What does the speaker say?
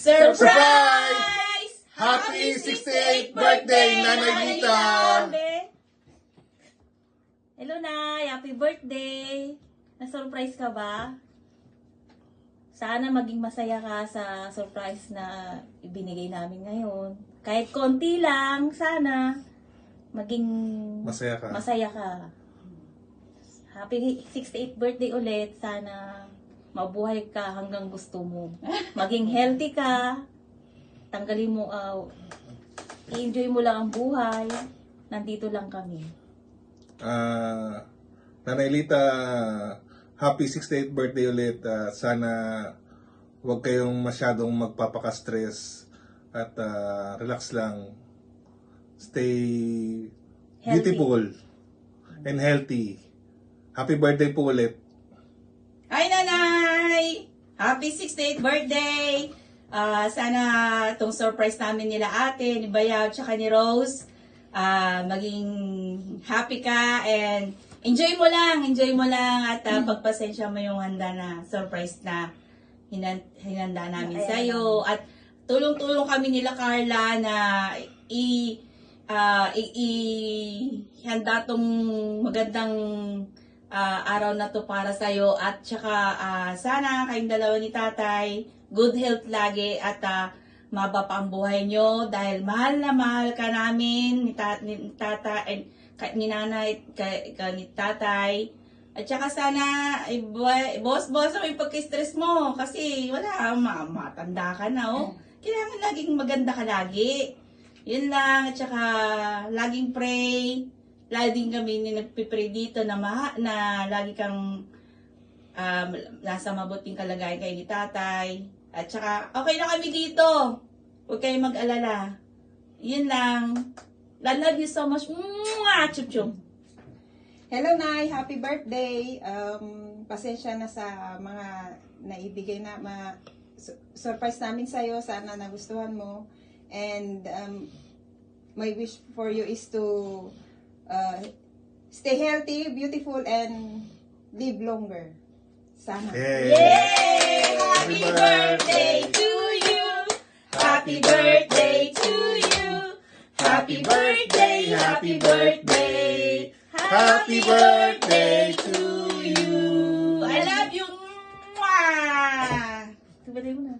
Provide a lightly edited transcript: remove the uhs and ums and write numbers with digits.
Surprise! Happy 68th birthday, Nanay Lita! Hello, Nay! Happy birthday! Na-surprise ka ba? Sana maging masaya ka sa surprise na ibinigay namin ngayon. Kahit konti lang, sana maging Masaya ka. masaya ka. Happy 68th birthday ulit. Sana mabuhay ka hanggang gusto mo. Maging healthy ka. Tanggalin mo, i-enjoy mo lang ang buhay. Nandito lang kami. Nanay Lita, happy 68th birthday ulit. Sana huwag kayong masyadong magpapaka-stress at relax lang. Stay Healthy. beautiful and healthy. Happy birthday po ulit. Hi, Nanay! Happy 68th birthday! Sana itong surprise namin nila ate, ni Bayaw, tsaka ni Rose, maging happy ka and enjoy mo lang at pagpasensya mo yung handa na surprise na hinanda namin sa'yo. At tulong-tulong kami nila Carla na ihanda tong magandang araw na to para sa'yo at saka sana kayong dalawa ni tatay good health lagi at maba pa ang buhay nyo dahil mahal na mahal ka namin ni tatay, ni nanay, ni tatay. At saka sana, boss, may pagka-stress mo kasi wala, matanda ka na, oh. Kailangan laging maganda ka lagi. Yun lang, at saka laging pray. Laging kami nagpipray dito na lagi kang nasa mabuting kalagayan kay ni tatay. At saka, okay na kami dito. Huwag kayong mag-alala. Yun lang. I love you so much. Mwah! Chup-chup. Hello, Nay! Happy birthday! Pasensya na sa mga naibigay na surprise namin sa'yo. Sana nagustuhan mo. And my wish for you is to stay healthy, beautiful, and live longer. Sana. Yay! Happy birthday to you! Happy birthday to you! Happy birthday! Happy birthday! Happy birthday to you! I love you! Mwah! Tubalay mo na.